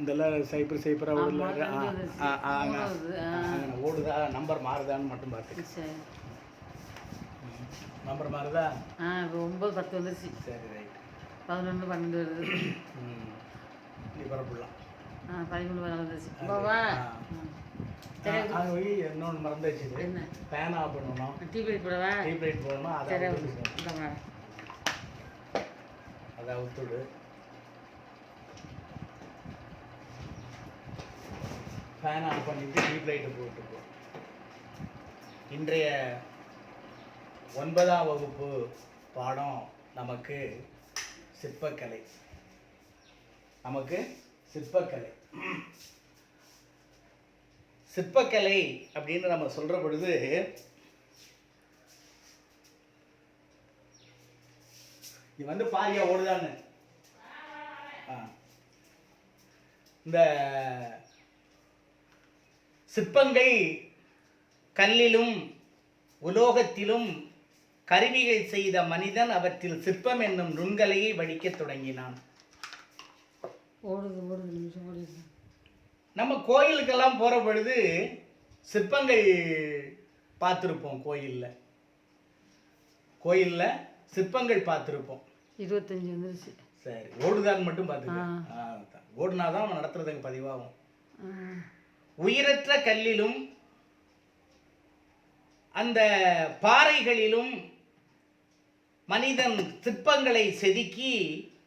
இதெல்லாம் சைப்பர் சைப்பராக ஓடல ஓடுதா நம்பர் மாறுதான்னு மட்டும் பார்த்து. நம்பர் மாறுதா? இப்போ 9 10 வந்துருச்சு. சரி ரைட். 11 12 வருது. நீ பரப்பிடலாம். 13 14 வந்துருச்சு. அங்கே போய் இன்னொன்று மறந்துச்சு. என்ன ஃபேன் ஆஃப் பண்ணணும். டியூப் லைட் போடவா? டியூப் லைட் போடணும். அதை அவுத்துடு. ஃபேன் ஆஃப் பண்ணிவிட்டு டியூப் லைட்டை போட்டுப்போம். இன்றைய 9ஆம் வகுப்பு பாடம் நமக்கு சிற்பக்கலை. சிற்பக்கலை அப்படின்னு நம்ம சொல்கிற பொழுது இது வந்து பாரியா ஓடுதான்னு இந்த சிற்பங்கள் கல்லிலும் உலோகத்திலும் கருவிகள் செய்த மனிதன் அவற்றில் சிற்பம் என்னும் நுண்கலையை வடிக்கத் தொடங்கினான். நம்ம கோயிலுக்கெல்லாம் போகிற பொழுது சிற்பங்கள் பார்த்துருப்போம். கோயிலில் சிற்பங்கள் பார்த்துருப்போம். 25 வந்துருச்சு. சரி, ஓடுதான்னு மட்டும் பார்த்துக்கலாம். ஓடுனாதான் அவன் நடத்துறதுக்கு பதிவாகும். உயிரற்ற கல்லிலும் அந்த பாறைகளிலும் மனிதன் சிற்பங்களை செதுக்கி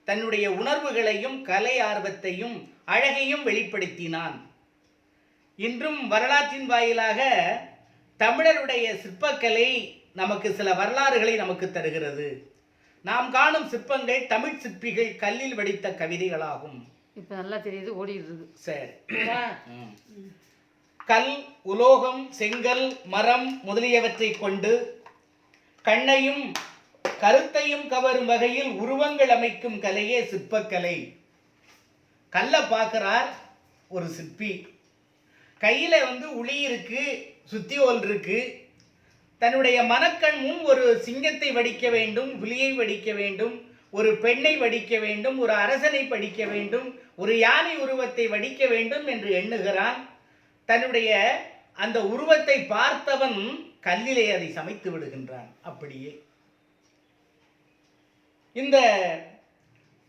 தன்னுடைய உணர்வுகளையும் கலை ஆர்வத்தையும் அழகையும் வெளிப்படுத்தினான். இன்றும் வரலாற்றின் வாயிலாக தமிழருடைய சிற்பக்கலை நமக்கு சில வரலாறுகளை நமக்கு தருகிறது. நாம் காணும் சிற்பங்கள் தமிழ் சிற்பிகள் கல்லில் வடித்த கவிதைகளாகும். இப்போ நல்லா தெரியுது, ஓடிடுது. சரி, கல், உலோகம், செங்கல், மரம் முதலியவற்றை கொண்டு கண்ணையும் கருத்தையும் கவரும் வகையில் உருவங்கள் அமைக்கும் கலையே சிற்பக்கலை. கல்லை பார்க்கிறார் ஒரு சிற்பி, கையில் உளி இருக்கு, சுத்தியோல் இருக்கு. தன்னுடைய மனக்கண் முன் ஒரு சிங்கத்தை வடிக்க வேண்டும், புலியை வடிக்க வேண்டும், ஒரு பெண்ணை வடிக்க வேண்டும், ஒரு அரசனை படிக்க வேண்டும், ஒரு யானை உருவத்தை வடிக்க வேண்டும் என்று எண்ணுகிறான். தன்னுடைய அந்த உருவத்தை பார்த்தவன் கல்லிலே அதை சமைத்து விடுகின்றான். அப்படியே இந்த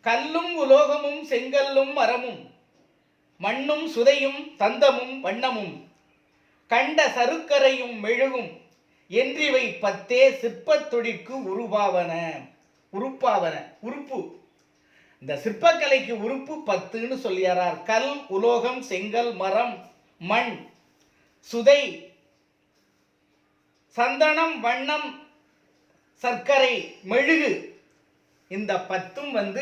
கல்லும் உலோகமும் செங்கல்லும் மரமும் மண்ணும் சுதையும் தந்தமும் வண்ணமும் கண்ட சருக்கரையும் மெழுகும் என்றிவை 10 சிற்பத் தொழிற்கு உறுப்பு. இந்த சிற்பக்கலைக்கு உறுப்பு 10ன்னு சொல்லியாரார். கல், உலோகம், செங்கல், மரம், மண், சுதை, சந்தனம், வண்ணம், சர்க்கரை, மெழுகு, இந்த 10ம்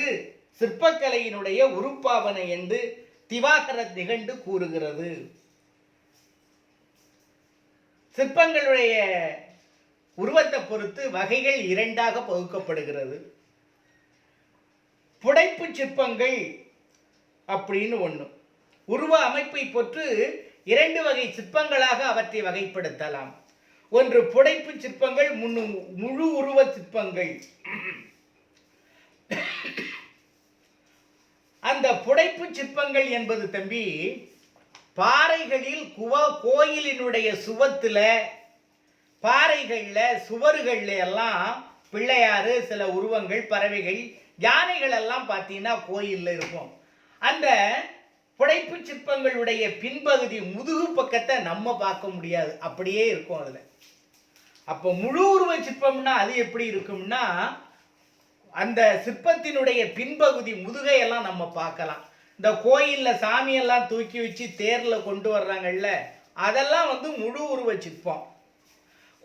சிற்பக்கலையினுடைய உறுப்பாவன என்று திவாகர நிகண்டு கூறுகிறது. சிற்பங்களுடைய உருவத்தை பொறுத்து வகைகள் 2ஆக பகுக்கப்படுகிறது. புடைப்பு சிற்பங்கள் அப்படின்னு ஒன்று. உருவ அமைப்பை பொறுத்து 2 வகை சிற்பங்களாக அவற்றை வகைப்படுத்தலாம். ஒன்று புடைப்பு சிற்பங்கள், முழு உருவ சிற்பங்கள். அந்த புடைப்பு சிற்பங்கள் என்பது தம்பி பாறைகளில் கோயிலினுடைய சுவத்துல, பாறைகள்ல, சுவர்கள்ல எல்லாம் பிள்ளையாரு, சில உருவங்கள், பறவைகள், யானைகள் எல்லாம் பார்த்தீங்கன்னா கோயிலில் இருக்கும். அந்த புடைப்பு சிற்பங்களுடைய பின்பகுதி முதுகு பக்கத்தை நம்ம பார்க்க முடியாது, அப்படியே இருக்கும் அதில். அப்போ முழு உருவ சிற்பம்னா அது எப்படி இருக்கும்னா அந்த சிற்பத்தினுடைய பின்பகுதி முதுகையெல்லாம் நம்ம பார்க்கலாம். இந்த கோயிலில் சாமியெல்லாம் தூக்கி வச்சு தேரில் கொண்டு வர்றாங்கல்ல, அதெல்லாம் முழு உருவ சிற்பம்.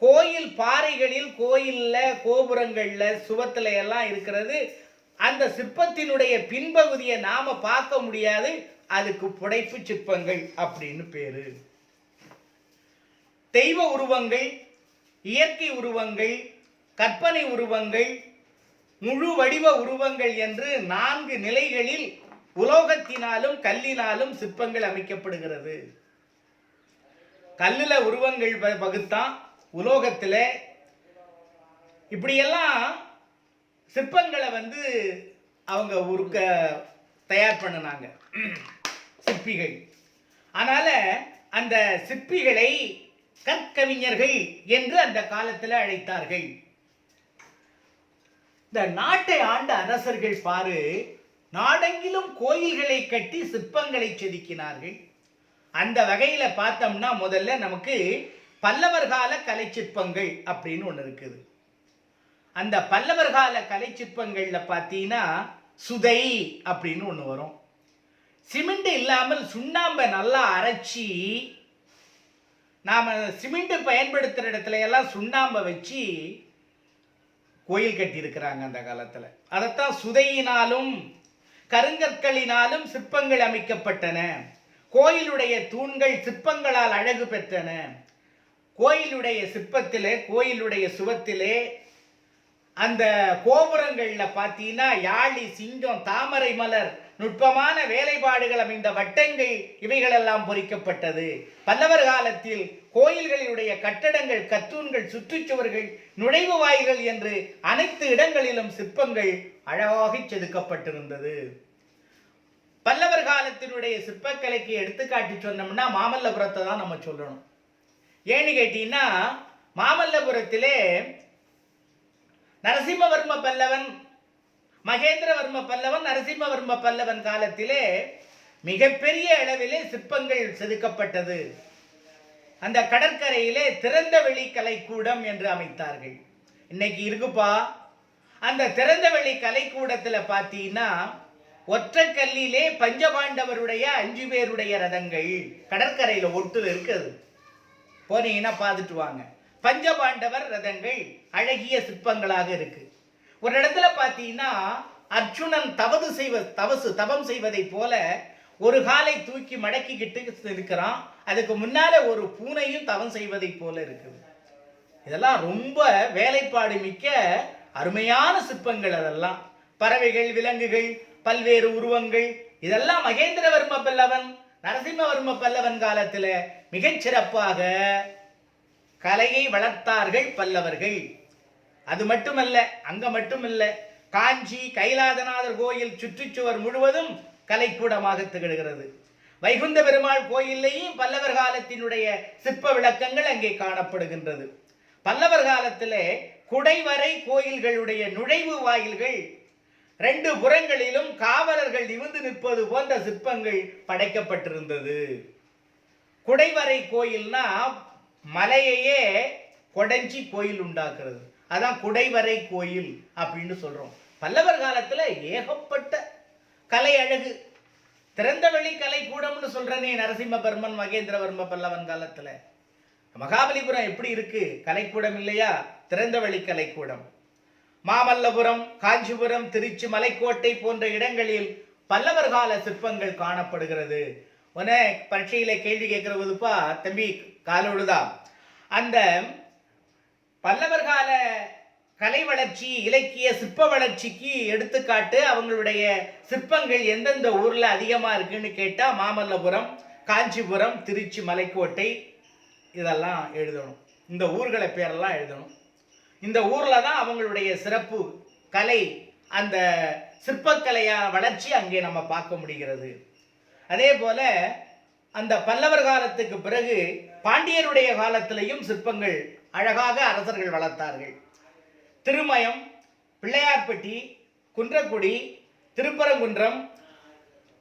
கோயில் பாறைகளில், கோயிலில், கோபுரங்களில், சுவத்துல எல்லாம் இருக்கிறது. அந்த சிற்பத்தினுடைய பின்பகுதியை நாம பார்க்க முடியாது, அதுக்கு புடைப்பு சிற்பங்கள் அப்படின்னு பேரு. தெய்வ உருவங்கள், இயற்கை உருவங்கள், கற்பனை உருவங்கள், முழு வடிவ உருவங்கள் என்று 4 நிலைகளில் உலோகத்தினாலும் கல்லினாலும் சிற்பங்கள் அமைக்கப்படுகிறது. கல்லுல உருவங்கள் பகுத்தான், உலோகத்தில் இப்படியெல்லாம் சிற்பங்களை அவங்க தயார் பண்ணினாங்க. சிற்பிகள். அதனால அந்த சிற்பிகளை கற்கவிஞர்கள் என்று அந்த காலத்தில் அழைத்தார்கள். இந்த நாட்டை ஆண்ட அரசர்கள் பாரு, நாடெங்கிலும் கோயில்களை கட்டி சிற்பங்களை செதுக்கினார்கள். அந்த வகையில பார்த்தோம்னா முதல்ல நமக்கு பல்லவர் கால கலை சிற்பங்கள் அப்படின்னு ஒன்று இருக்குது. அந்த பல்லவர் கால கலை சிற்பங்கள்ல பார்த்தீங்கன்னா சுதை அப்படின்னு ஒன்று வரும். சிமெண்ட் இல்லாமல் சுண்ணாம்பை நல்லா அரைச்சி, நாம சிமெண்ட் பயன்படுத்துகிற இடத்துல எல்லாம் சுண்ணாம்பை வச்சு கோயில் கட்டியிருக்கிறாங்க அந்த காலத்தில். அதைத்தான் சுதையினாலும் கருங்கற்களினாலும் சிற்பங்கள் அமைக்கப்பட்டன. கோயிலுடைய தூண்கள் சிற்பங்களால் அழகு பெற்றன. கோயிலுடைய சிற்பத்திலே, கோயிலுடைய சுவத்திலே, அந்த கோபுரங்கள்ல பார்த்தீங்கன்னா யாழி, சிங்கம், தாமரை மலர், நுட்பமான வேலைப்பாடுகள் அமைந்த வட்டங்கள் இவைகளெல்லாம் பொறிக்கப்பட்டது. பல்லவர் காலத்தில் கோயில்களுடைய கட்டடங்கள், கத்தூன்கள், சுற்றுச்சுவர்கள், நுழைவு வாயில்கள் என்று அனைத்து இடங்களிலும் சிற்பங்கள் அழகாக செதுக்கப்பட்டிருந்தது. பல்லவர் காலத்தினுடைய சிற்பக்கலைக்கு எடுத்துக்காட்டி சொன்னோம்னா மாமல்லபுரத்தை தான் நம்ம சொல்லணும். ஏன்னு கேட்டீங்கன்னா, மாமல்லபுரத்திலே நரசிம்மவர்ம பல்லவன், மகேந்திரவர்ம பல்லவன், நரசிம்மவர்ம பல்லவன் காலத்திலே மிகப்பெரிய அளவிலே சிற்பங்கள் செதுக்கப்பட்டது. அந்த கடற்கரையிலே திறந்த வெளி கலைக்கூடம் என்று அமைத்தார்கள். இன்னைக்கு இருக்குப்பா. அந்த திறந்த வெளி கலைக்கூடத்தில் பார்த்தீங்கன்னா ஒற்றை கல்லிலே பஞ்சபாண்டவருடைய 5 பேருடைய ரதங்கள் கடற்கரையில் ஒட்டுல இருக்குது. போனீங்கன்னா பார்த்துட்டு வாங்க. பஞ்சபாண்டவர் ரதங்கள் அழகிய சிற்பங்களாக இருக்கு. ஒரு இடத்துல பார்த்தீங்கன்னா அர்ஜுனன் தவம் செய்வதை போல ஒரு காலை தூக்கி மடக்கிக்கிட்டு இருக்கிறான். அதுக்கு முன்னால ஒரு பூனையும் தவம் செய்வதை போல இருக்குது. இதெல்லாம் ரொம்ப வேலைப்பாடு மிக்க அருமையான சிற்பங்கள். அதெல்லாம் பறவைகள், விலங்குகள், பல்வேறு உருவங்கள், இதெல்லாம் மகேந்திரவர்ம பல்லவன், நரசிம்மவர்ம பல்லவன் காலத்தில் மிகச்சிறப்பாக கலையை வளர்த்தார்கள் பல்லவர்கள். அது மட்டுமல்ல, அங்க மட்டுமல்ல, காஞ்சி கைலாசநாதர் கோயில் சுற்றுச்சுவர் முழுவதும் கலைக்கூடமாக திகழ்கிறது. வைகுந்த பெருமாள் கோயிலையும் பல்லவர் காலத்தினுடைய சிற்ப விளக்கங்கள் அங்கே காணப்படுகின்றது. பல்லவர் காலத்திலே குடைவரை கோயில்களுடைய நுழைவு வாயில்கள் 2 புறங்களிலும் காவலர்கள் நிமிர்ந்து நிற்பது போன்ற சிற்பங்கள் படைக்கப்பட்டிருந்தது. குடைவரை கோயில்னா மலையையே கொடைஞ்சி கோயில் உண்டாக்குறது. அதான் குடைவரை கோயில் அப்படின்னு சொல்றோம். பல்லவர் காலத்துல ஏகப்பட்ட கலை அழகு. திறந்தவெளி கலை கூடம்னு சொல்றனே, நரசிம்மவர்மன், மகேந்திரவர்ம பல்லவன் காலத்துல. மகாபலிபுரம் எப்படி இருக்கு? கலைக்கூடம் இல்லையா? திறந்தவெளி கலைக்கூடம். மாமல்லபுரம், காஞ்சிபுரம், திருச்சி, மலைக்கோட்டை போன்ற இடங்களில் பல்லவர் கால சிற்பங்கள் காணப்படுகிறது. உடனே பரீட்சையில கேள்வி கேட்கிறதுப்பா, தம்பி காலோடுதா, அந்த பல்லவர் கால கலை வளர்ச்சி, இலக்கிய சிற்ப வளர்ச்சிக்கு எடுத்துக்காட்டு அவங்களுடைய சிற்பங்கள் எந்தெந்த ஊர்ல அதிகமா இருக்குன்னு கேட்டா மாமல்லபுரம், காஞ்சிபுரம், திருச்சி, மலைக்கோட்டை இதெல்லாம் எழுதணும். இந்த ஊர்களை பேரெல்லாம் எழுதணும். இந்த ஊர்ல தான் அவங்களுடைய சிறப்பு கலை, அந்த சிற்பக்கலையான வளர்ச்சி அங்கே நம்ம பார்க்க முடிகிறது. அதே போல அந்த பல்லவர் காலத்துக்கு பிறகு பாண்டியருடைய காலத்திலையும் சிற்பங்கள் அழகாக அரசர்கள் வளர்த்தார்கள். திருமயம், பிள்ளையார்பட்டி, குன்றக்குடி, திருப்பரங்குன்றம்,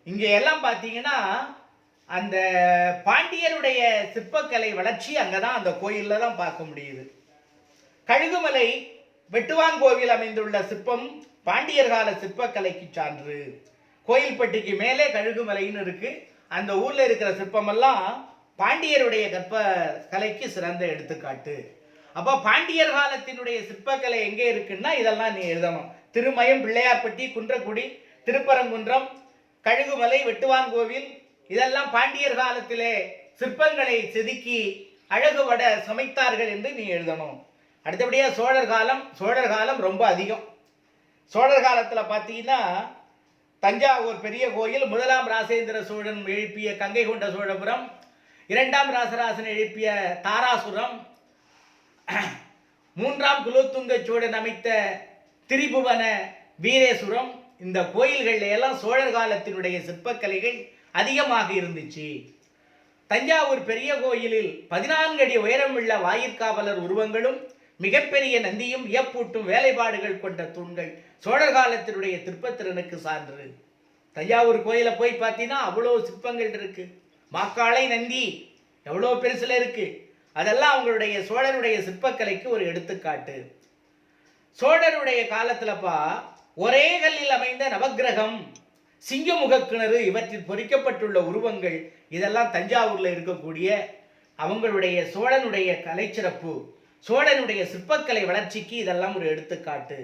இங்கே எல்லாம் பார்த்தீங்கன்னா அந்த பாண்டியருடைய சிற்பக்கலை வளர்ச்சி அங்கதான், அந்த கோயில்ல தான் பார்க்க முடியுது. கழுகுமலை வெட்டுவான் கோவில் அமைந்துள்ள சிற்பம் பாண்டியர் கால சிற்பக்கலைக்கு சான்று. கோயில்பட்டிக்கு மேலே கழுகுமலைன்னு இருக்கு. அந்த ஊர்ல இருக்கிற சிற்பமெல்லாம் பாண்டியருடைய கற்ப கலைக்கு சிறந்த எடுத்துக்காட்டு. அப்போ பாண்டியர் காலத்தினுடைய சிற்பக்கலை எங்கே இருக்குன்னா இதெல்லாம் நீ எழுதணும். திருமயம், பிள்ளையார்பட்டி, குன்றக்குடி, திருப்பரங்குன்றம், கழுகுமலை, வெட்டுவான் கோவில், இதெல்லாம் பாண்டியர் காலத்திலே சிற்பங்களை செதுக்கி அழகுபட சமைத்தார்கள் என்று நீ எழுதணும். அடுத்தபடியா சோழர் காலம் ரொம்ப அதிகம். சோழர் காலத்தில் பார்த்தீங்கன்னா தஞ்சாவூர் பெரிய கோயில், 1ஆம் ராசேந்திர சோழன் எழுப்பிய கங்கை கொண்ட சோழபுரம், 2ஆம் ராசராசன் எழுப்பிய தாராசுரம், 3ஆம் குலோத்துங்க சோழன் அமைத்த திரிபுவன வீரேசுரம், இந்த கோயில்கள் எல்லாம் சோழர் காலத்தினுடைய சிற்பக்கலைகள் அதிகமாக இருந்துச்சு. தஞ்சாவூர் பெரிய கோயிலில் 14 அடி உயரமுள்ள வாயிற்காவலர் உருவங்களும் மிகப்பெரிய நந்தியும் வியப்பூட்டும் வேலைப்பாடுகள் கொண்ட தூண்கள் சோழர் காலத்தினுடைய சிற்பத்திறனுக்கு சான்று. தஞ்சாவூர் கோயிலை போய் பார்த்தீங்கன்னா அவ்வளோ சிற்பங்கள் இருக்கு. மாக்காளை நந்தி எவ்வளோ பெருசுல இருக்கு. அதெல்லாம் அவங்களுடைய சோழருடைய சிற்பக்கலைக்கு ஒரு எடுத்துக்காட்டு. சோழருடைய காலத்துலப்பா ஒரே கல்லில் அமைந்த நவக்கிரகம், சிங்கமுக கிணறு, இவற்றில் பொறிக்கப்பட்டுள்ள உருவங்கள் இதெல்லாம் தஞ்சாவூர்ல இருக்கக்கூடிய அவங்களுடைய சோழனுடைய கலைச்சிறப்பு, சோழனுடைய சிற்பக்கலை வளர்ச்சிக்கு இதெல்லாம் ஒரு எடுத்துக்காட்டு.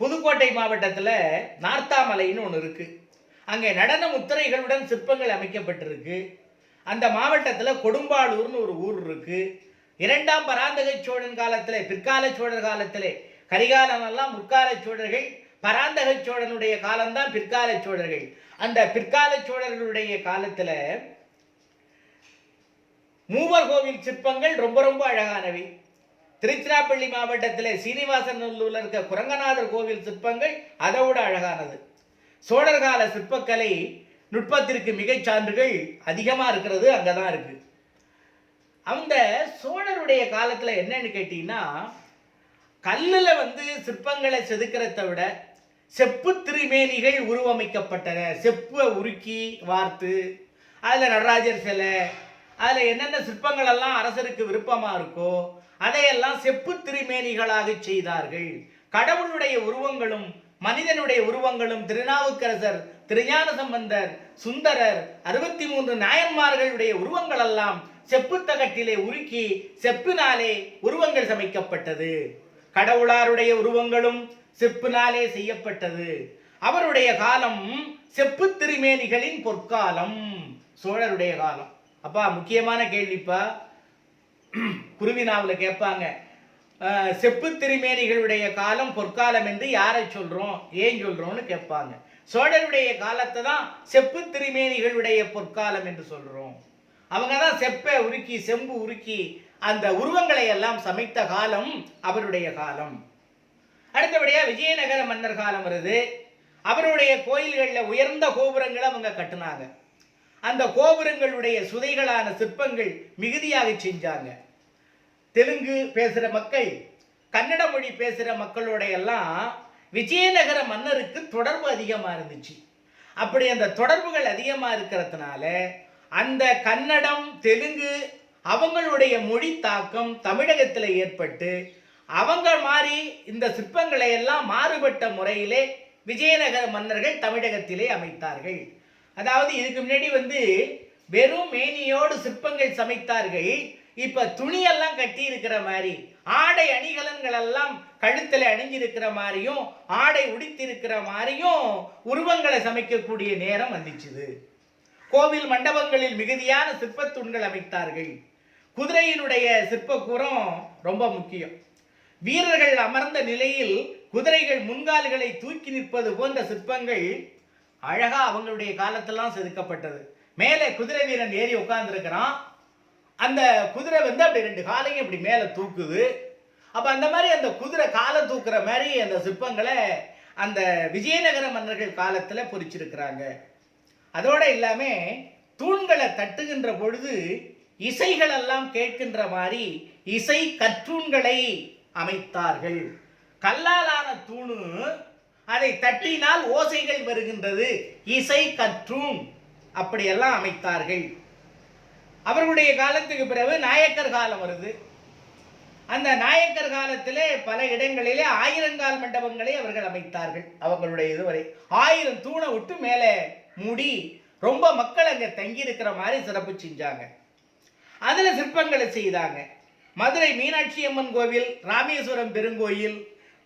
புதுக்கோட்டை மாவட்டத்தில் நார்த்தாமலைன்னு ஒன்று இருக்கு. அங்கே நடன முத்திரைகளுடன் சிற்பங்கள் அமைக்கப்பட்டிருக்கு. அந்த மாவட்டத்தில் கொடும்பாளூர்னு ஒரு ஊர் இருக்கு. 2ஆம் பராந்தக சோழன் காலத்தில், பிற்கால சோழர் காலத்தில், கரிகாலனெல்லாம் முற்கால சோழர்கள், பராந்தக சோழனுடைய காலம்தான் பிற்கால சோழர்கள். அந்த பிற்கால சோழர்களுடைய காலத்துல மூவர் கோவில் சிற்பங்கள் ரொம்ப ரொம்ப அழகானவை. திருச்சிராப்பள்ளி மாவட்டத்தில் சீனிவாசநல்லூர்ல இருக்க குரங்கநாதர் கோவில் சிற்பங்கள் அதோட அழகானது. சோழர் கால சிற்பக்கலை நுட்பத்திற்கு மிகச் சான்றுகள் அதிகமா இருக்கிறது அங்கதான் இருக்கு. அந்த சோழருடைய காலத்துல என்னன்னு கேட்டீங்கன்னா, கல்லுல சிற்பங்களை செதுக்கிறத விட செப்பு திருமேனிகள் உருவமைக்கப்பட்டன. செப்பை உருக்கி வார்த்து அதில் நடராஜர் சிலை, அதில் என்னென்ன சிற்பங்கள் எல்லாம் அரசருக்கு விருப்பமா இருக்கோ அதையெல்லாம் செப்பு திருமேனிகளாக செய்தார்கள். கடவுளுடைய உருவங்களும் மனிதனுடைய உருவங்களும் திருநாவுக்கரசர், திருஞான சம்பந்தர், சுந்தரர், 63 நாயன்மார்களுடைய உருவங்கள் எல்லாம் செப்பு தகட்டிலே உருக்கி செப்பினாலே உருவங்கள் சமைக்கப்பட்டது. கடவுளாருடைய உருவங்களும் செப்பினாலே செய்யப்பட்டது. அவருடைய காலம் செப்பு திருமேனிகளின் பொற்காலம், சோழருடைய காலம். அப்பா முக்கியமான கேள்விப்பா, குருவினாவில் கேட்பாங்க, செப்பு திருமேனிகளுடைய காலம் பொற்காலம் என்று யாரை சொல்றோம், ஏன் சொல்றோம்னு கேட்பாங்க. சோழருடைய காலத்தை தான் செப்பு திருமேனிகளுடைய பொற்காலம் என்று சொல்றோம். அவங்க தான் செப்பை உருக்கி செம்பு உருக்கி அந்த உருவங்களை எல்லாம் சமைத்த காலம் அவருடைய காலம். அடுத்தபடியா விஜயநகர மன்னர் காலம் வருது. அவருடைய கோயில்களில் உயர்ந்த கோபுரங்களை அவங்க கட்டினாங்க. அந்த கோபுரங்களுடைய சுதைகளான சிற்பங்கள் மிகுதியாக செஞ்சாங்க. தெலுங்கு பேசுகிற மக்கள், கன்னட மொழி பேசுகிற மக்களோட எல்லாம் விஜயநகர மன்னருக்கு தொடர்பு அதிகமாக இருந்துச்சு. அப்படி அந்த தொடர்புகள் அதிகமாக இருக்கிறதுனால அந்த கன்னடம், தெலுங்கு அவங்களுடைய மொழி தாக்கம் தமிழகத்தில் ஏற்பட்டு அவங்க மாதிரி இந்த சிற்பங்களை எல்லாம் மாறுபட்ட முறையிலே விஜயநகர மன்னர்கள் தமிழகத்திலே அமைத்தார்கள். அதாவது இதுக்கு முன்னாடி வெறும் மேனியோடு சிற்பங்கள் சமைத்தார்கள். இப்ப துணியெல்லாம் கட்டி இருக்கிற மாதிரி, ஆடை அணிகலன்கள் எல்லாம் கழுத்துல அணிஞ்சிருக்கிற மாதிரியும் ஆடை உடித்திருக்கிற மாதிரியும் உருவங்களை சமைக்கக்கூடிய நேரம் வந்துச்சுது. கோவில் மண்டபங்களில் மிகுதியான சிற்பத்தூண்கள் அமைத்தார்கள். குதிரையினுடைய சிற்பக்கூறம் ரொம்ப முக்கியம். வீரர்கள் அமர்ந்த நிலையில் குதிரைகள் முன்கால்களை தூக்கி நிற்பது போன்ற சிற்பங்கள் அழகா அவங்களுடைய காலத்தெல்லாம் செதுக்கப்பட்டது. மேலே குதிரை வீரன் ஏறி உட்கார்ந்துருக்கிறான். அந்த குதிரை அப்படி 2 காலையும் இப்படி மேலே தூக்குது. அப்ப அந்த மாதிரி அந்த குதிரை காலை தூக்குற மாதிரி அந்த சிற்பங்களை அந்த விஜயநகர மன்னர்கள் காலத்துல பொறிச்சிருக்கிறாங்க. அதோட இல்லாம தூண்களை தட்டுகின்ற பொழுது இசைகள் எல்லாம் கேட்கின்ற மாதிரி இசை கற்றூண்களை அமைத்தார்கள். கல்லாலான தூணு, அதை தட்டினால் ஓசைகள் வருகின்றது, இசை கற்றூன், அப்படியெல்லாம் அமைத்தார்கள். அவர்களுடைய காலத்துக்கு பிறகு நாயக்கர் காலம் வருது. அந்த நாயக்கர் காலத்திலே பல இடங்களிலே 1000 கால் மண்டபங்களை அவர்கள் அமைத்தார்கள். அவங்களுடைய இதுவரை 1000 தூணை விட்டு மேலே மூடி ரொம்ப மக்கள் அங்கே தங்கி இருக்கிற மாதிரி சிறப்பு செஞ்சாங்க. அதுல சிற்பங்களை செய்தாங்க. மதுரை மீனாட்சி அம்மன் கோவில், ராமேஸ்வரம் பெருங்கோயில்,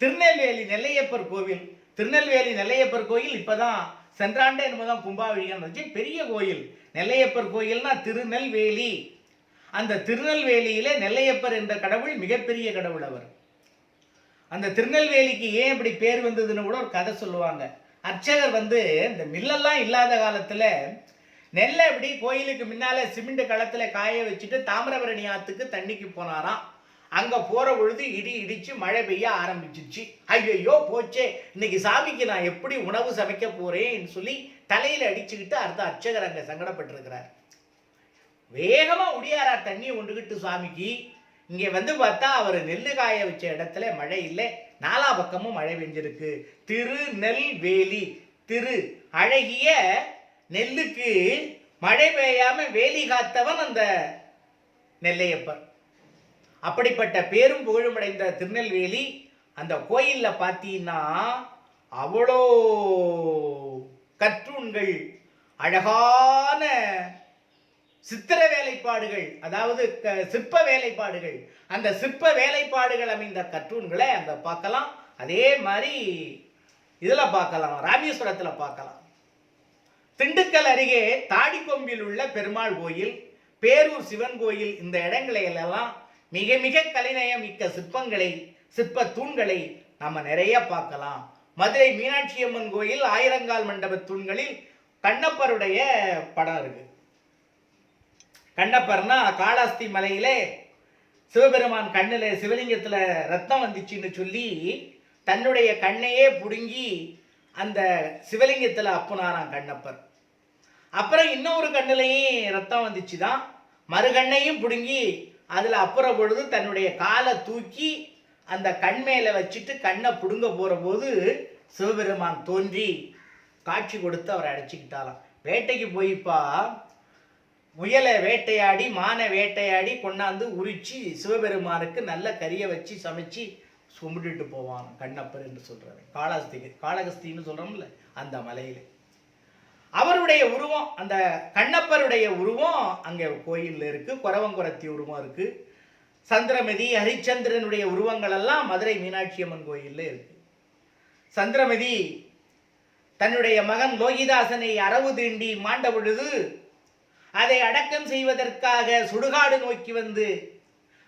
திருநெல்வேலி நெல்லையப்பர் கோவில். திருநெல்வேலி நெல்லையப்பர் கோயில் இப்பதான் சென்றாண்டே என்பதான் கும்பாபிஷேகம் வச்சு பெரிய கோயில். நெல்லையப்பர் கோயில்னா திருநெல்வேலி. அந்த திருநெல்வேலியிலே நெல்லையப்பர் என்ற கடவுள் மிகப்பெரிய கடவுள். அவர் அந்த திருநெல்வேலிக்கு ஏன் இப்படி பேர் வந்ததுன்னு கூட ஒரு கதை சொல்லுவாங்க. அர்ச்சகர் இந்த மில்லெல்லாம் இல்லாத காலத்துல நெல்லை இப்படி கோயிலுக்கு முன்னால சிமெண்ட் களத்துல காய வச்சுட்டு தாமிரபரணி ஆத்துக்கு தண்ணிக்கு போனாராம். அங்க போற பொழுது இடி இடிச்சு மழை பெய்ய ஆரம்பிச்சிச்சு. ஐயோ போச்சே, இன்னைக்கு சாமிக்கு நான் எப்படி உணவு சமைக்க போறேன்னு சொல்லி தலையில அடிச்சுக்கிட்டு அர்ச்சகர் அங்க சங்கடப்பட்டிருக்கிறார். வேகமா உடியாரா தண்ணியை கொண்டுகிட்டு சுவாமிக்கு. இங்க வந்து பார்த்தா அவர் நெல்லு காய வச்ச இடத்துல மழை இல்லை, நாலா பக்கமும் மழை பெஞ்சிருக்கு. திருநெல்வேலி, திரு அழகிய நெல்லுக்கு மழை பெய்யாம வேலி காத்தவன் அந்த நெல்லையப்பர். அப்படிப்பட்ட பேரும் புகழும் அடைந்த திருநெல்வேலி அந்த கோயில்ல பார்த்தீங்கன்னா அவ்வளோ கற்றூண்கள், அழகான சித்திர வேலைப்பாடுகள், அதாவது சிற்ப வேலைப்பாடுகள், அந்த சிற்ப வேலைப்பாடுகள் அமைந்த கற்றூன்களை அங்க பார்க்கலாம். அதே மாதிரி இதுல பார்க்கலாம், ராமேஸ்வரத்துல பார்க்கலாம். திண்டுக்கல் அருகே தாடிக்கொம்பில் உள்ள பெருமாள் கோயில், பேரூர் சிவன் கோயில், இந்த இடங்களை எல்லாம் மிக மிக கலைநயம் மிக்க சிற்பங்களை, சிற்ப தூண்களை நம்ம நிறைய பார்க்கலாம். மதுரை மீனாட்சி அம்மன் கோயில் ஆயிரங்கால் மண்டப தூண்களில் கண்ணப்பருடைய படம் இருக்கு. கண்ணப்பர்னா காளாஸ்தி மலையிலே சிவபெருமான் கண்ணுல சிவலிங்கத்துல ரத்தம் வந்துச்சுன்னு சொல்லி தன்னுடைய கண்ணையே புடுங்கி அந்த சிவலிங்கத்துல அப்புனாராம் கண்ணப்பர். அப்புறம் இன்னொரு கண்ணுலையும் ரத்தம் வந்துச்சுதான், மறுகண்ணையும் புடுங்கி அதுல அப்புற பொழுது தன்னுடைய காலை தூக்கி அந்த கண் மேல வச்சுட்டு கண்ணை புடுங்க போற போது சிவபெருமான் தோன்றி காட்சி கொடுத்து அவரை அடைச்சிக்கிட்டாலாம். வேட்டைக்கு போய்ப்பா முயலை வேட்டையாடி மானை வேட்டையாடி கொண்டாந்து உரிச்சு சிவபெருமானுக்கு நல்ல கறியை வச்சு சமைச்சு கும்பிட்டுட்டு போவான் கண்ணப்பர் என்று சொல்றாரு. காளகஸ்தின்னு சொல்றோம்ல அந்த மலையில அவருடைய உருவம், அந்த கண்ணப்பருடைய உருவம் அங்கே கோயிலில் இருக்கு. குறவங்குறத்தி உருவம் இருக்கு. சந்திரமதி ஹரிச்சந்திரனுடைய உருவங்கள் எல்லாம் மதுரை மீனாட்சி அம்மன் கோயிலில் இருக்கு. சந்திரமதி தன்னுடைய மகன் லோகிதாசனை அரவு தீண்டி மாண்ட பொழுது அதை அடக்கம் செய்வதற்காக சுடுகாடு நோக்கி வந்து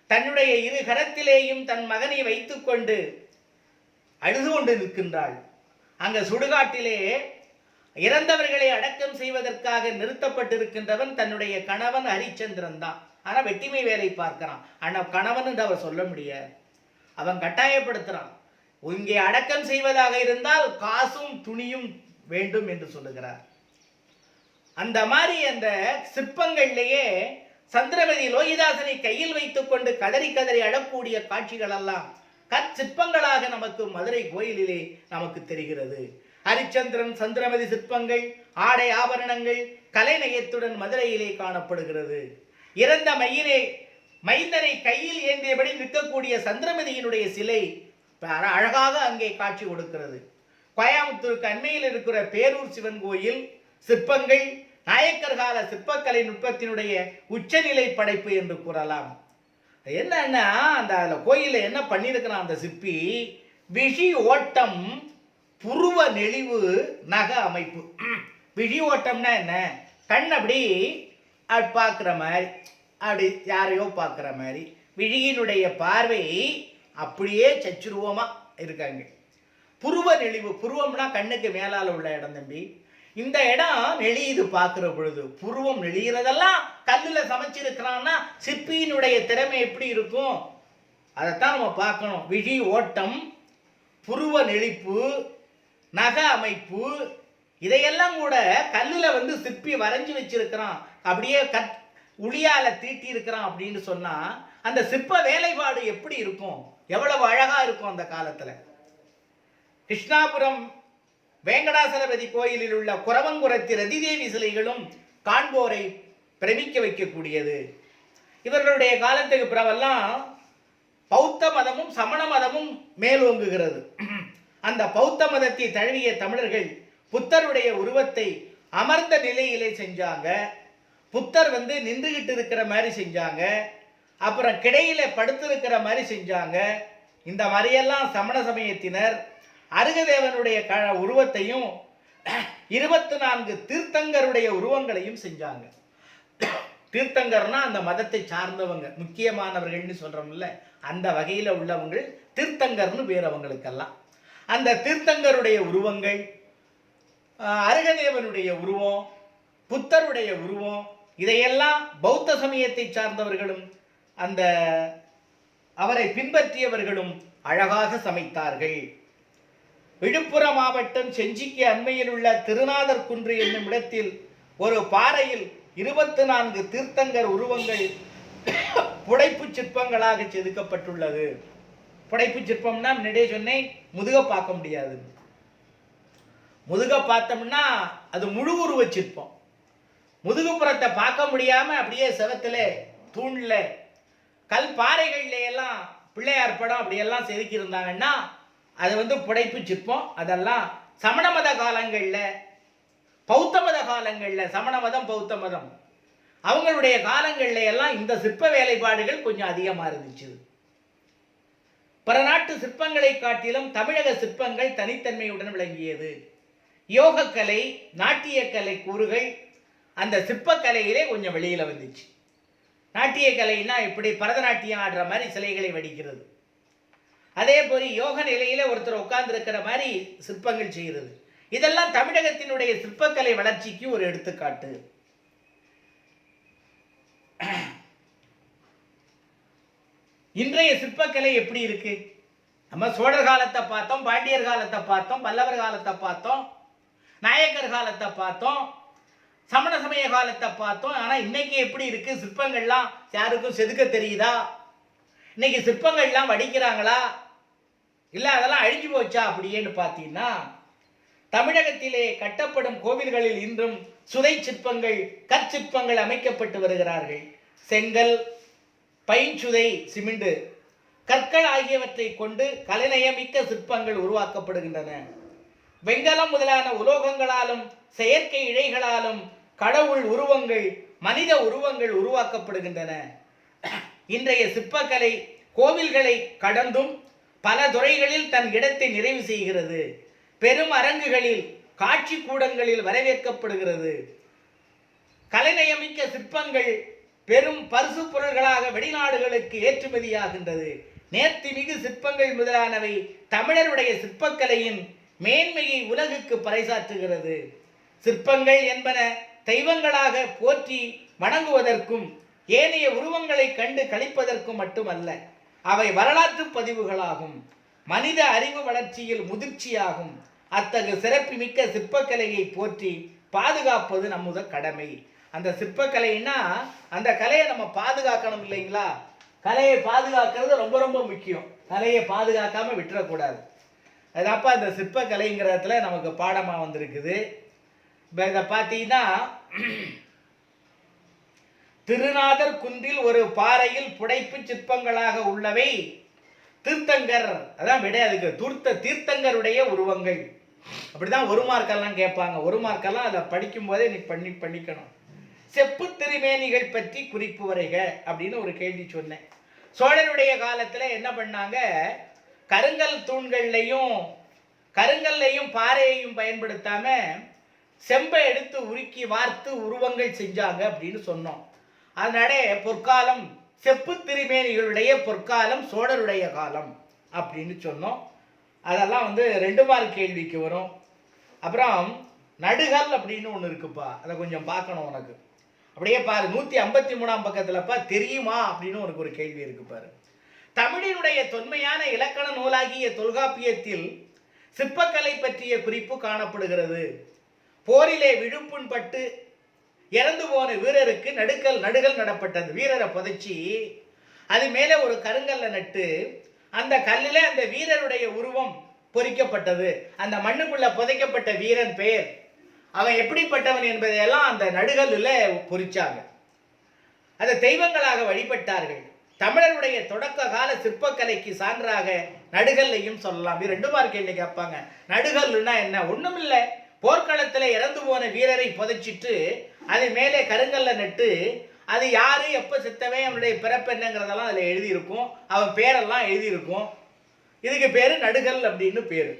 தன்னுடைய இரு கரத்திலேயும் தன் மகனை வைத்துக் கொண்டு அழுது கொண்டு நிற்கின்றாள். அங்க சுடுகாட்டிலே இறந்தவர்களை அடக்கம் செய்வதற்காக நிறுத்தப்பட்டிருக்கின்றவன் தன்னுடைய கணவன் ஹரிச்சந்திரன் தான். ஆனா வெட்டிமை வேலை பார்க்கிறான். ஆனா கணவன் என்று அவர் சொல்ல முடியாது, அவன் கட்டாயப்படுத்துறான். இங்கே அடக்கம் செய்வதாக இருந்தால் காசும் துணியும் வேண்டும் என்று சொல்லுகிறார். அந்த மாதிரி அந்த சிற்பங்கள்லேயே சந்திரமதி லோகிதாசனை கையில் வைத்துக் கொண்டு கதறி கதறி அழக்கூடிய காட்சிகள் எல்லாம் கற்சிற்பங்களாக நமக்கு மதுரை கோயிலிலே நமக்கு தெரிகிறது. ஹரிச்சந்திரன் சந்திரமதி சிற்பங்கள், ஆடை ஆபரணங்கள் கலைநயத்துடன் மதுரையிலே காணப்படுகிறது. இறந்த மைந்தனை கையில் ஏந்தியபடி நிற்கக்கூடிய சந்திரமதியினுடைய சிலை அழகாக அங்கே காட்சி கொடுக்கிறது. கோயம்புத்தூருக்கு அண்மையில் இருக்கிற பேரூர் சிவன் கோயில் சிற்பங்கள் நாயக்கர் கால சிற்பக்கலை நுட்பத்தினுடைய உச்சநிலை படைப்பு என்று கூறலாம். என்னன்னா அந்த கோயிலில் என்ன பண்ணியிருக்கிறான் அந்த சிற்பி, விஷி ஓட்டம் புருவ நெளிவு நக அமைப்பு. விழி ஓட்டம்னா என்ன, கண் அப்படி பார்க்குற மாதிரி, அப்படி யாரையோ பார்க்குற மாதிரி விழியினுடைய பார்வை அப்படியே சச்சுருவமா இருக்காங்க. புருவ நெளிவு, புருவம்னா கண்ணுக்கு மேலால உள்ள இடம் தம்பி. இந்த இடம் நெளியுது பார்க்குற பொழுது, புருவம் நெளிகிறதெல்லாம் கல்லில் சமைச்சிருக்கிறான்னா சிற்பியினுடைய திறமை எப்படி இருக்கும் அதைத்தான் நம்ம பார்க்கணும். விழி ஓட்டம், புருவ நெளிப்பு, நக அமைப்பு, இதையெல்லாம் கூட கல்லில் வந்து சிற்பி வரைஞ்சி வச்சிருக்கிறான், அப்படியே உளியால தீட்டி இருக்கிறான் அப்படின்னு சொன்னா அந்த சிற்ப வேலைப்பாடு எப்படி இருக்கும், எவ்வளவு அழகா இருக்கும் அந்த காலத்துல. கிருஷ்ணாபுரம் வேங்கடாசலபதி கோயிலில் உள்ள குறவங்குறத்தி ரதிதேவி சிலைகளும் காண்போரை பிரமிக்க வைக்கக்கூடியது. இவர்களுடைய காலத்துக்கு பிறவெல்லாம் பௌத்த மதமும் சமண மதமும் மேலோங்குகிறது. அந்த பௌத்த மதத்தை தழுவிய தமிழர்கள் புத்தருடைய உருவத்தை அமர்ந்த நிலையிலே செஞ்சாங்க. புத்தர் வந்து நின்றுகிட்டு இருக்கிற மாதிரி செஞ்சாங்க, அப்புறம் கிடையில படுத்திருக்கிற மாதிரி செஞ்சாங்க. இந்த மாதிரியெல்லாம் சமண சமயத்தினர் அருகதேவனுடைய உருவத்தையும் 24 தீர்த்தங்கருடைய உருவங்களையும் செஞ்சாங்க. தீர்த்தங்கர்னா அந்த மதத்தை சார்ந்தவங்க, முக்கியமானவர்கள்னு சொல்றோம்ல, அந்த வகையில் உள்ளவங்க தீர்த்தங்கர்னு பேர் அவங்களுக்கெல்லாம். அந்த தீர்த்தங்கருடைய உருவங்கள், அருகதேவனுடைய உருவம், புத்தருடைய உருவம், இதையெல்லாம் பௌத்த சமயத்தை சார்ந்தவர்களும் அந்த அவரை பின்பற்றியவர்களும் அழகாக சமைத்தார்கள். விழுப்புரம் மாவட்டம் செஞ்சிக்கு அண்மையில் உள்ள திருநாதர் குன்று என்னும் இடத்தில் ஒரு பாறையில் 24 தீர்த்தங்கர் உருவங்கள் புடைப்பு சிற்பங்களாக செதுக்கப்பட்டுள்ளது. புடைப்பு சிற்பம்னா முன்னாடியே சொன்னேன், முதுக பார்க்க முடியாது. முதுக பார்த்தோம்னா அது முழு உருவ சிற்பம். முதுகுப்புறத்தை பார்க்க முடியாம அப்படியே செவத்துல தூண்ல கல் பாறைகள்ல எல்லாம் பிள்ளையார் படம் அப்படியெல்லாம் செதுக்கி இருந்தாங்கன்னா அது புடைப்பு சிற்பம். அதெல்லாம் சமண மத காலங்கள்ல, பௌத்த மத காலங்கள்ல, சமண மதம் பௌத்த மதம் அவங்களுடைய காலங்கள்ல எல்லாம் இந்த சிற்ப வேலைப்பாடுகள் கொஞ்சம் அதிகமா இருந்துச்சு. பிற நாட்டு சிற்பங்களை காட்டிலும் தமிழக சிற்பங்கள் தனித்தன்மையுடன் விளங்கியது. யோகக்கலை, நாட்டியக்கலை கூறுகள் அந்த சிற்பக்கலையிலே கொஞ்சம் வெளியில வந்துச்சு. நாட்டிய கலைன்னா இப்படி பரதநாட்டியம் ஆடுற மாதிரி சிலைகளை வடிக்கிறது. அதே போல யோக நிலையில ஒருத்தர் உட்கார்ந்து இருக்கிற மாதிரி சிற்பங்கள் செய்கிறது. இதெல்லாம் தமிழகத்தினுடைய சிற்பக்கலை வளர்ச்சிக்கு ஒரு எடுத்துக்காட்டு. இன்றைய சிற்பக்கலை எப்படி இருக்கு? நம்ம சோழர் காலத்தை பார்த்தோம், பாண்டியர் காலத்தை பார்த்தோம், பல்லவர் காலத்தை பார்த்தோம், நாயக்கர் காலத்தை பார்த்தோம், சமண சமய காலத்தை பார்த்தோம். ஆனா இன்னைக்கு எப்படி இருக்கு? சிற்பங்கள்லாம் யாருக்கும் செதுக்க தெரியுதா? இன்னைக்கு சிற்பங்கள்லாம் வடிக்கிறாங்களா இல்ல அதெல்லாம் அழிஞ்சு போச்சா அப்படியேன்னு பார்த்தீங்கன்னா, தமிழகத்திலே கட்டப்படும் கோவில்களில் இன்றும் சுதை சிற்பங்கள், கற்சிற்பங்கள் அமைக்கப்பட்டு வருகிறார்கள். செங்கல், பைஞ்சுதை, சிமெண்ட், கற்கள் ஆகியவற்றை கொண்டு கலைநயமிக்க சிற்பங்கள் உருவாக்கப்படுகின்றன. வெங்கலம் முதலான உலோகங்களாலும் செயற்கை இழைகளாலும் கடவுள் உருவங்கள், மனித உருவங்கள் உருவாக்கப்படுகின்றன. இன்றைய சிற்பக்கலை கோவில்களை கடந்தும் பல துறைகளில் தன் இடத்தை நிறைவு செய்கிறது. பெரும் அரங்குகளில், காட்சி கூடங்களில் வரவேற்கப்படுகிறது. கலைநயமிக்க சிற்பங்கள் பெரும் பரிசு பொருள்களாக வெளிநாடுகளுக்கு ஏற்றுமதியாகின்றது. நேர்த்தி மிகு சிற்பங்கள் முதலானவை தமிழருடைய சிற்பக்கலையின் மேன்மையை உலகுக்கு பறைசாற்றுகிறது. சிற்பங்கள் என்பன தெய்வங்களாக போற்றி வணங்குவதற்கும் ஏனைய உருவங்களை கண்டு களிப்பதற்கும் மட்டுமல்ல, அவை வரலாற்று பதிவுகளாகும். மனித அறிவு வளர்ச்சியில் முதிர்ச்சியாகும். அத்தகு சிறப்புமிக்க சிற்பக்கலையை போற்றி பாதுகாப்பது நம்முத கடமை. அந்த சிற்பக்கலைன்னா அந்த கலையை நம்ம பாதுகாக்கணும் இல்லைங்களா? கலையை பாதுகாக்கிறது ரொம்ப ரொம்ப முக்கியம். கலையை பாதுகாக்காம விட்டுறக்கூடாது. அதப்ப அந்த சிற்பக்கலைங்கிறதுல நமக்கு பாடமா வந்திருக்குது. இப்போ இதை பார்த்தீங்கன்னா, திருநாதர் குன்றில் ஒரு பாறையில் புடைப்பு சிற்பங்களாக உள்ளவை தீர்த்தங்கர், அதான் விட அதுக்கு தீர்த்தங்கருடைய உருவங்கள். அப்படிதான் ஒரு மார்க்கெல்லாம் கேட்பாங்க. ஒரு மார்க்கெல்லாம் அதை படிக்கும் போதே நீ பண்ணிக்கணும். செப்பு திருமேனிகள் பற்றி குறிப்பு வரைக அப்படின்னு ஒரு கேள்வி சொன்னேன். சோழனுடைய காலத்துல என்ன பண்ணாங்க? கருங்கல் கருங்கல்லையும் பாறையையும் பயன்படுத்தாம செம்பை எடுத்து உருக்கி வார்த்து உருவங்கள் செஞ்சாங்க அப்படின்னு சொன்னோம். அதனால பொற்காலம், செப்பு திருமேனிகளுடைய பொற்காலம் சோழருடைய காலம் அப்படின்னு சொன்னோம். அதெல்லாம் 2 மார்க் கேள்விக்கு வரும். அப்புறம் நடுகல் அப்படின்னு ஒன்று இருக்குப்பா, அதை கொஞ்சம் பார்க்கணும் உனக்கு. அப்படியே பாரு, 153ஆம் பக்கத்துலப்பா தெரியுமா அப்படின்னு உனக்கு ஒரு கேள்வி இருக்கு பாரு. தமிழினுடைய தொன்மையான இலக்கண நூலாகிய தொல்காப்பியத்தில் சிற்பக்கலை பற்றிய குறிப்பு காணப்படுகிறது. போரிலே விழுப்புண் பட்டு இறந்து போன வீரருக்கு நடுகல் நடப்பட்டது. வீரரை புதைச்சி அது மேலே ஒரு கருங்கல்ல நட்டு அந்த கல்லில அந்த வீரருடைய உருவம் பொறிக்கப்பட்டது. அந்த மண்ணுக்குள்ள புதைக்கப்பட்ட வீரன் பெயர், அவன் எப்படிப்பட்டவன் என்பதையெல்லாம் அந்த நடுகல்லில் பொறிச்சாங்க. அதை தெய்வங்களாக வழிபட்டார்கள். தமிழருடைய தொடக்க கால சிற்பக்கலைக்கு சான்றாக நடுகல்லையும் சொல்லலாம். 2 மார்க் கேள்வி கேட்பாங்க. நடுகல்னா என்ன? ஒண்ணும் இல்லை, போர்க்களத்தில் இறந்து போன வீரரை புதைச்சிட்டு அது மேலே கருங்கல்ல நட்டு அது யாரு, எப்ப செத்தவன், அவனுடைய பிறப்பு என்னங்கிறதெல்லாம் அதில் எழுதியிருக்கும், அவன் பேரெல்லாம் எழுதியிருக்கும். இதுக்கு பேரு நடுகல் அப்படின்னு பேரு.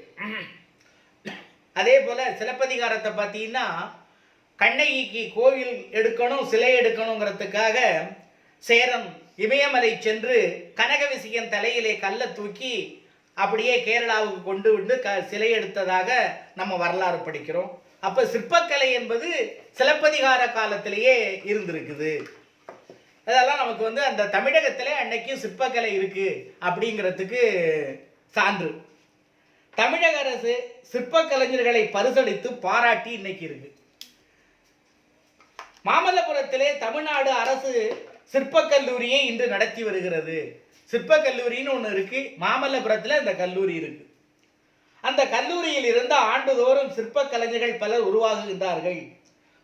அதே போல சிலப்பதிகாரத்தை பார்த்தீங்கன்னா, கண்ணகிக்கு கோவில் எடுக்கணும், சிலை எடுக்கணுங்கிறதுக்காக சேரம் இமயமலை சென்று கனகவிசியன் தலையிலே கல்லை தூக்கி அப்படியே கேரளாவுக்கு கொண்டு வந்து சிலை எடுத்ததாக நம்ம வரலாறு படிக்கிறோம். அப்ப சிற்பக்கலை என்பது சிலப்பதிகார காலத்திலேயே இருந்திருக்குது. அதெல்லாம் நமக்கு அந்த தமிழகத்திலே அன்னைக்கு சிற்பக்கலை இருக்கு அப்படிங்கிறதுக்கு சான்று. தமிழக அரசு சிற்ப கலைஞர்களை பரிசளித்து பாராட்டி இன்னைக்கு இருக்கு. மாமல்லபுரத்திலே தமிழ்நாடு அரசு சிற்பக் கல்லூரியை இன்று நடத்தி வருகிறது. சிற்பக் கல்லூரின்னு ஒன்று இருக்கு. மாமல்லபுரத்தில் அந்த கல்லூரி இருக்கு. அந்த கல்லூரியில் இருந்து ஆண்டுதோறும் சிற்ப கலைஞர்கள் பலர் உருவாகுகின்றார்கள்.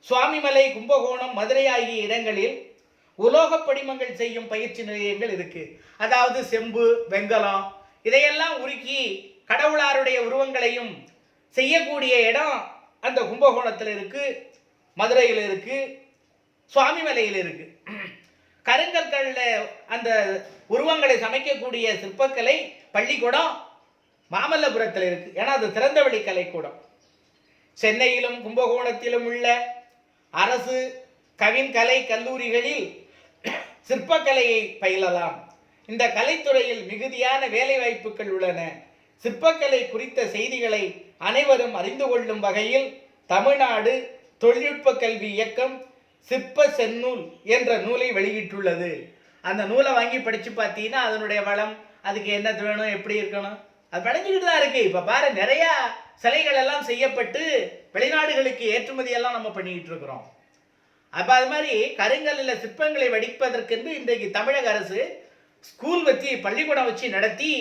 சுவாமிமலை, கும்பகோணம், மதுரை ஆகிய இடங்களில் உலோக படிமங்கள் செய்யும் பயிற்சி நிலையங்கள் இருக்கு. அதாவது செம்பு, வெங்கலம் இதையெல்லாம் உருக்கி கடவுளாருடைய உருவங்களையும் செய்யக்கூடிய இடம் அந்த கும்பகோணத்தில் இருக்கு, மதுரையில் இருக்கு, சுவாமிமலையில் இருக்கு. கருங்கற்களில் அந்த உருவங்களை சமைக்கக்கூடிய சிற்பக்கலை பள்ளிக்கூடம் மாமல்லபுரத்தில் இருக்கு. ஏன்னா அது திறந்தவெளி கலைக்கூடம். சென்னையிலும் கும்பகோணத்திலும் உள்ள அரசு கவின்கலை கல்லூரிகளில் சிற்பக்கலையை பயிலலாம். இந்த கலைத்துறையில் மிகுதியான வேலை வாய்ப்புகள் உள்ளன. சிற்பக்கலை குறித்த செய்திகளை அனைவரும் அறிந்து கொள்ளும் வகையில் தமிழ்நாடு தொழில்நுட்ப கல்வி இயக்கம் சிற்ப செந்நூல் என்ற நூலை வெளியிட்டுள்ளது. அந்த நூலை வாங்கி படித்து பார்த்தீங்கன்னா அதனுடைய வளம், அதுக்கு என்ன வேணும், எப்படி இருக்கணும், அது படைஞ்சிக்கிட்டு தான் இருக்கு. இப்போ பாரு, நிறையா சிலைகள் எல்லாம் செய்யப்பட்டு வெளிநாடுகளுக்கு ஏற்றுமதி எல்லாம் நம்ம பண்ணிக்கிட்டு இருக்கிறோம். அப்போ அது மாதிரி கருங்கல்லில் சிற்பங்களை வடிப்பதற்கென்று இன்றைக்கு தமிழக அரசு ஸ்கூல் வச்சு பள்ளிக்கூடம் வச்சு நடத்தி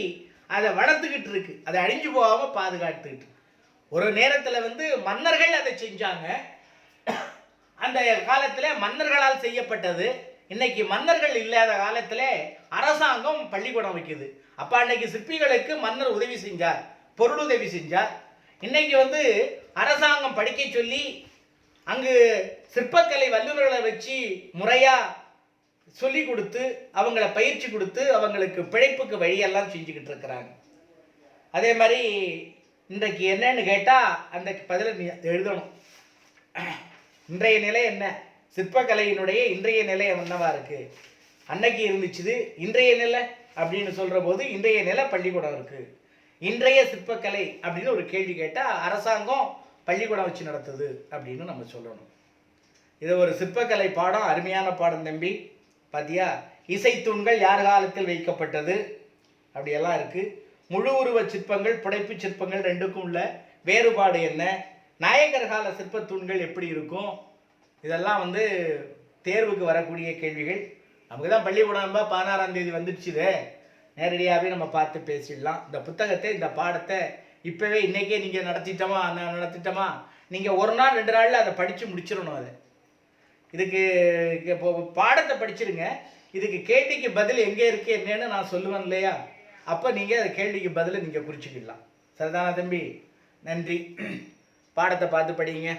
அதை வளர்த்துக்கிட்டு இருக்கு. அதை அழிஞ்சு போகாமல் பாதுகாத்துக்கிட்டு. ஒரு நேரத்தில் மன்னர்கள் அதை செஞ்சாங்க. அந்த காலத்தில் மன்னர்களால் செய்யப்பட்டது. இன்னைக்கு மன்னர்கள் இல்லாத காலத்தில் அரசாங்கம் பள்ளிக்கூடம் வைக்குது. அப்போ அன்னைக்கு சிற்பிகளுக்கு மன்னர் உதவி செஞ்சார், பொருள் உதவி செஞ்சார். இன்னைக்கு அரசாங்கம் படிக்க சொல்லி அங்கு சிற்பக்கலை வல்லுநர்களை வச்சு முறையாக சொல்லி கொடுத்து அவங்கள பயிற்சி கொடுத்து அவங்களுக்கு பிழைப்புக்கு வழியெல்லாம் செஞ்சுக்கிட்டு இருக்கிறாங்க. அதே மாதிரி இன்றைக்கு என்னன்னு கேட்டால் அந்த பதிலை நீ எழுதணும். இன்றைய நிலை என்ன, சிற்பக்கலையினுடைய இன்றைய நிலை என்னவா இருக்குது, அன்னைக்கு இருந்துச்சு இன்றைய நிலை அப்படின்னு சொல்கிற போது இன்றைய நிலை பள்ளிக்கூடம் இருக்குது. இன்றைய சிற்பக்கலை அப்படின்னு ஒரு கேள்வி கேட்டால் அரசாங்கம் பள்ளிக்கூடம் வச்சு நடத்துது அப்படின்னு நம்ம சொல்லணும். இது ஒரு சிற்பக்கலை பாடம், அருமையான பாடம் தம்பி. பார்த்தியா, இசைத்தூண்கள் யார் காலத்தில் வைக்கப்பட்டது அப்படியெல்லாம் இருக்குது. முழு உருவ சிற்பங்கள், புடைப்பு சிற்பங்கள் ரெண்டுக்கும் உள்ள வேறுபாடு என்ன, நாயக்கர் கால சிற்பத்தூண்கள் எப்படி இருக்கும், இதெல்லாம் தேர்வுக்கு வரக்கூடிய கேள்விகள். நமக்கு தான் பள்ளிக்கூடம் 16ஆம் தேதி வந்துடுச்சுது, நேரடியாகவே நம்ம பார்த்து பேசிடலாம். இந்த புத்தகத்தை, இந்த பாடத்தை இப்போவே இன்றைக்கே நீங்கள் நடத்திட்டோமா நீங்கள் ஒரு நாள் 2 நாளில் அதை படித்து முடிச்சிடணும். அதை இதுக்கு இப்போ பாடத்தை படிச்சிருங்க. இதுக்கு கேள்விக்கு பதில் எங்கே இருக்குது என்னன்னு நான் சொல்லுவேன் இல்லையா, அப்போ நீங்கள் அதை கேள்விக்கு பதில் நீங்கள் குறிச்சிக்கிடலாம். சரிதானா தம்பி? நன்றி. பாடத்தை பார்த்து படிங்க.